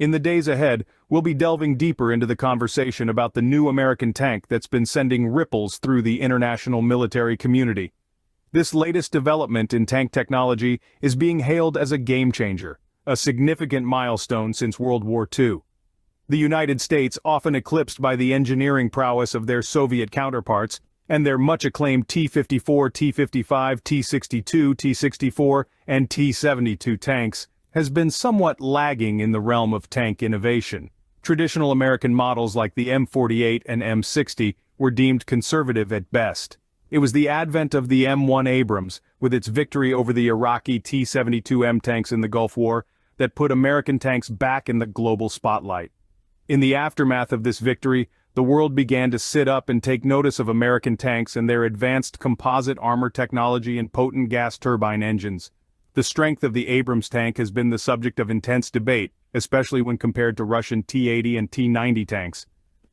In the days ahead, we'll be delving deeper into the conversation about the new American tank that's been sending ripples through the international military community. This latest development in tank technology is being hailed as a game-changer, a significant milestone since World War II. The United States, often eclipsed by the engineering prowess of their Soviet counterparts, and their much-acclaimed T-54, T-55, T-62, T-64, and T-72 tanks, has been somewhat lagging in the realm of tank innovation. Traditional American models like the M48 and M60 were deemed conservative at best. It was the advent of the M1 Abrams, with its victory over the Iraqi T-72M tanks in the Gulf War, that put American tanks back in the global spotlight. In the aftermath of this victory, the world began to sit up and take notice of American tanks and their advanced composite armor technology and potent gas turbine engines. The strength of the Abrams tank has been the subject of intense debate, especially when compared to Russian T-80 and T-90 tanks.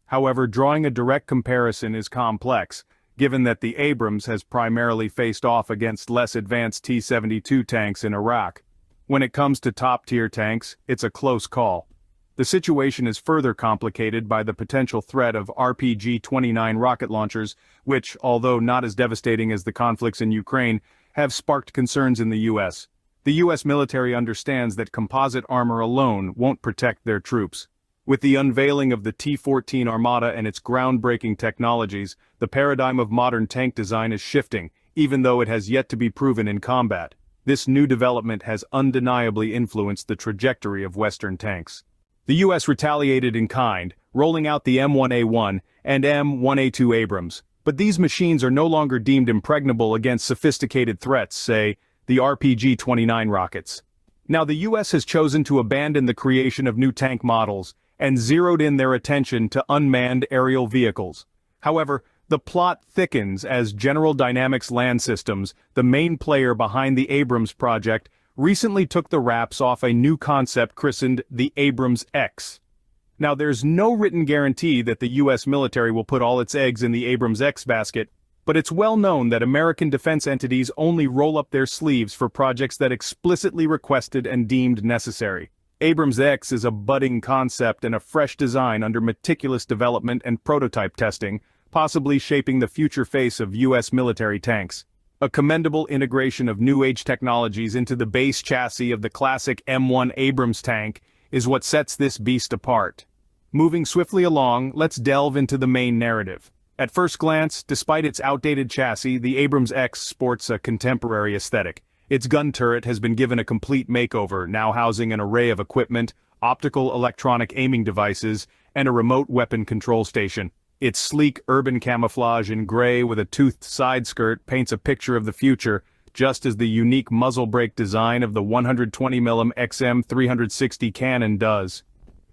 However, drawing a direct comparison is complex, given that the Abrams has primarily faced off against less advanced T-72 tanks in Iraq. When it comes to top-tier tanks, it's a close call. The situation is further complicated by the potential threat of RPG-29 rocket launchers, which, although not as devastating as the conflicts in Ukraine, have sparked concerns in the U.S. The U.S. military understands that composite armor alone won't protect their troops. With the unveiling of the T-14 Armata and its groundbreaking technologies, the paradigm of modern tank design is shifting, even though it has yet to be proven in combat. This new development has undeniably influenced the trajectory of Western tanks. The U.S. retaliated in kind, rolling out the M1A1 and M1A2 Abrams. But these machines are no longer deemed impregnable against sophisticated threats, say, the RPG-29 rockets. Now the U.S. has chosen to abandon the creation of new tank models and zeroed in their attention to unmanned aerial vehicles. However, the plot thickens as General Dynamics Land Systems, the main player behind the Abrams project, recently took the wraps off a new concept christened the Abrams X. Now there's no written guarantee that the U.S. military will put all its eggs in the Abrams X basket, but it's well known that American defense entities only roll up their sleeves for projects that explicitly requested and deemed necessary. Abrams X is a budding concept and a fresh design under meticulous development and prototype testing, possibly shaping the future face of U.S. military tanks. A commendable integration of new-age technologies into the base chassis of the classic M1 Abrams tank is what sets this beast apart. Moving swiftly along, let's delve into the main narrative. At first glance, despite its outdated chassis, the Abrams X sports a contemporary aesthetic. Its gun turret has been given a complete makeover, now housing an array of equipment, optical electronic aiming devices, and a remote weapon control station. Its sleek urban camouflage in gray with a toothed side skirt paints a picture of the future, just as the unique muzzle brake design of the 120mm XM360 cannon does.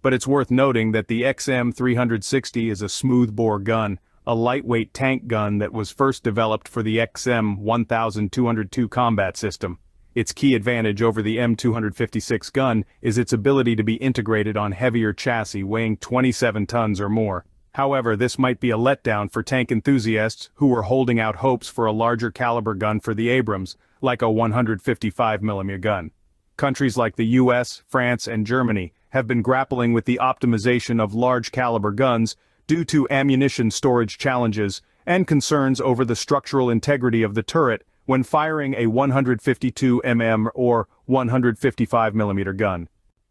But it's worth noting that the XM360 is a smoothbore gun, a lightweight tank gun that was first developed for the XM1202 combat system. Its key advantage over the M256 gun is its ability to be integrated on heavier chassis weighing 27 tons or more. However, this might be a letdown for tank enthusiasts who were holding out hopes for a larger caliber gun for the Abrams, like a 155mm gun. Countries like the US, France, and Germany have been grappling with the optimization of large caliber guns due to ammunition storage challenges and concerns over the structural integrity of the turret when firing a 152mm or 155mm gun.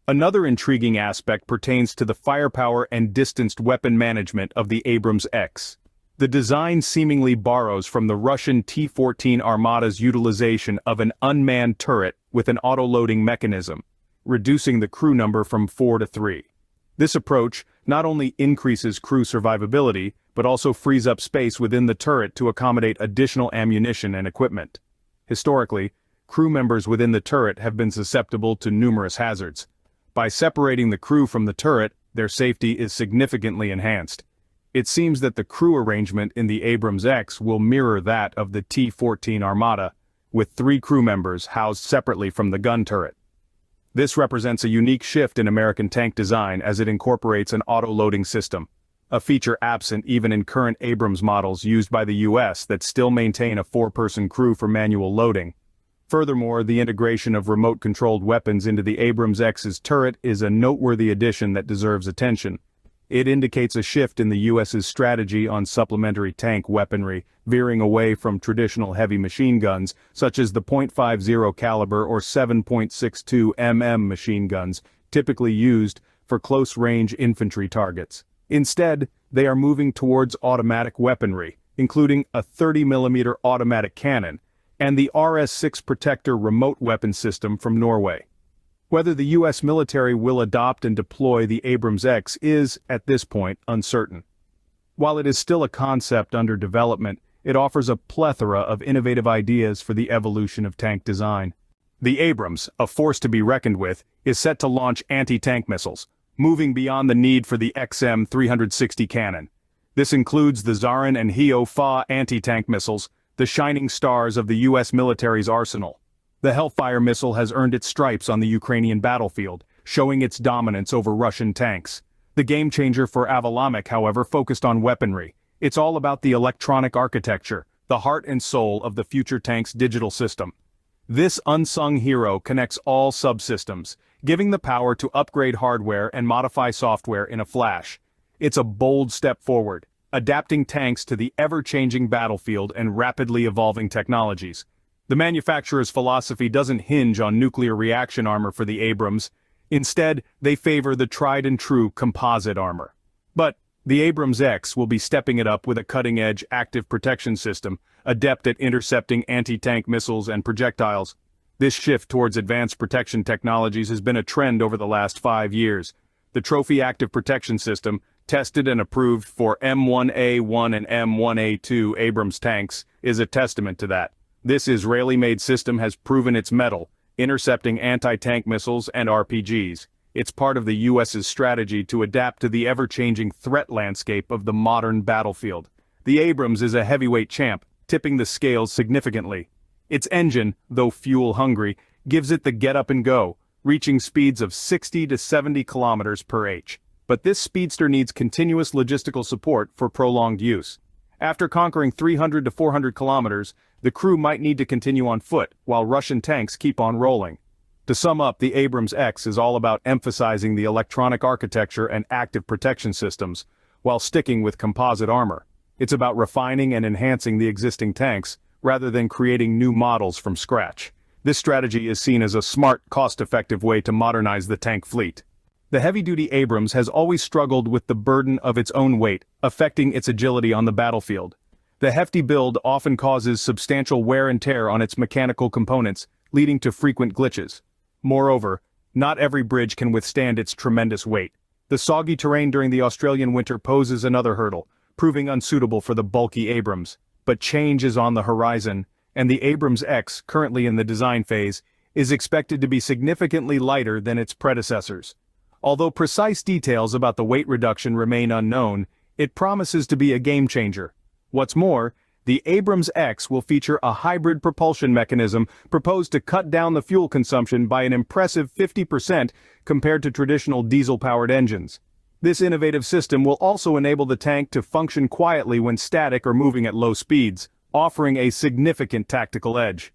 Another intriguing aspect pertains to the firepower and distanced weapon management of the Abrams X. The design seemingly borrows from the Russian T-14 Armata's utilization of an unmanned turret with an auto-loading mechanism, reducing the crew number from 4 to 3. This approach not only increases crew survivability, but also frees up space within the turret to accommodate additional ammunition and equipment. Historically, crew members within the turret have been susceptible to numerous hazards. By separating the crew from the turret, their safety is significantly enhanced. It seems that the crew arrangement in the Abrams X will mirror that of the T-14 Armata, with 3 crew members housed separately from the gun turret. This represents a unique shift in American tank design as it incorporates an auto-loading system, a feature absent even in current Abrams models used by the US that still maintain a 4-person crew for manual loading. Furthermore, the integration of remote-controlled weapons into the Abrams X's turret is a noteworthy addition that deserves attention. It indicates a shift in the U.S.'s strategy on supplementary tank weaponry, veering away from traditional heavy machine guns, such as the .50 caliber or 7.62 mm machine guns, typically used for close-range infantry targets. Instead, they are moving towards automatic weaponry, including a 30mm automatic cannon, and the RS-6 Protector remote weapon system from Norway. Whether the U.S. military will adopt and deploy the Abrams X is, at this point, uncertain. While it is still a concept under development, it offers a plethora of innovative ideas for the evolution of tank design. The Abrams, a force to be reckoned with, is set to launch anti-tank missiles, moving beyond the need for the XM-360 cannon. This includes the Zarin and Hio-Fa anti-tank missiles, the shining stars of the U.S. military's arsenal. The Hellfire missile has earned its stripes on the Ukrainian battlefield, showing its dominance over Russian tanks. The game-changer for Avalomic, however, focused on weaponry. It's all about the electronic architecture, the heart and soul of the future tank's digital system. This unsung hero connects all subsystems, giving the power to upgrade hardware and modify software in a flash. It's a bold step forward, adapting tanks to the ever-changing battlefield and rapidly evolving technologies. The manufacturer's philosophy doesn't hinge on nuclear reaction armor for the Abrams. Instead, they favor the tried-and-true composite armor. But the Abrams X will be stepping it up with a cutting-edge active protection system, adept at intercepting anti-tank missiles and projectiles. This shift towards advanced protection technologies has been a trend over the last 5 years. The Trophy Active Protection System, tested and approved for M1 A1 and M1 A2 Abrams tanks, is a testament to that. This Israeli-made system has proven its mettle, intercepting anti-tank missiles and RPGs. It's part of the U.S.'s strategy to adapt to the ever-changing threat landscape of the modern battlefield. The Abrams is a heavyweight champ, tipping the scales significantly. Its engine, though fuel-hungry, gives it the get-up-and-go, reaching speeds of 60 to 70 kilometers per h. But this speedster needs continuous logistical support for prolonged use. After conquering 300 to 400 kilometers, the crew might need to continue on foot, while Russian tanks keep on rolling. To sum up, the Abrams X is all about emphasizing the electronic architecture and active protection systems, while sticking with composite armor. It's about refining and enhancing the existing tanks, rather than creating new models from scratch. This strategy is seen as a smart, cost-effective way to modernize the tank fleet. The heavy-duty Abrams has always struggled with the burden of its own weight, affecting its agility on the battlefield. The hefty build often causes substantial wear and tear on its mechanical components, leading to frequent glitches. Moreover, not every bridge can withstand its tremendous weight. The soggy terrain during the Australian winter poses another hurdle, proving unsuitable for the bulky Abrams. But change is on the horizon, and the Abrams X, currently in the design phase, is expected to be significantly lighter than its predecessors. Although precise details about the weight reduction remain unknown, it promises to be a game-changer. What's more, the Abrams X will feature a hybrid propulsion mechanism proposed to cut down the fuel consumption by an impressive 50% compared to traditional diesel-powered engines. This innovative system will also enable the tank to function quietly when static or moving at low speeds, offering a significant tactical edge.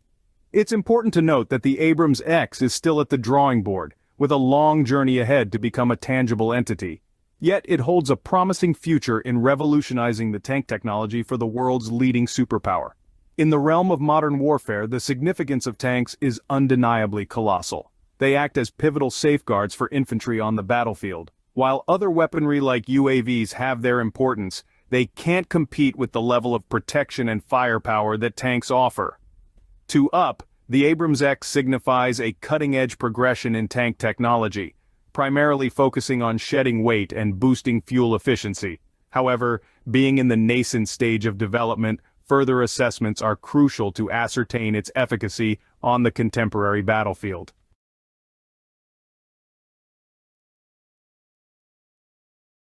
It's important to note that the Abrams X is still at the drawing board, with a long journey ahead to become a tangible entity. Yet it holds a promising future in revolutionizing the tank technology for the world's leading superpower. In the realm of modern warfare, the significance of tanks is undeniably colossal. They act as pivotal safeguards for infantry on the battlefield. While other weaponry like UAVs have their importance, they can't compete with the level of protection and firepower that tanks offer. The Abrams X signifies a cutting-edge progression in tank technology, primarily focusing on shedding weight and boosting fuel efficiency. However, being in the nascent stage of development, further assessments are crucial to ascertain its efficacy on the contemporary battlefield.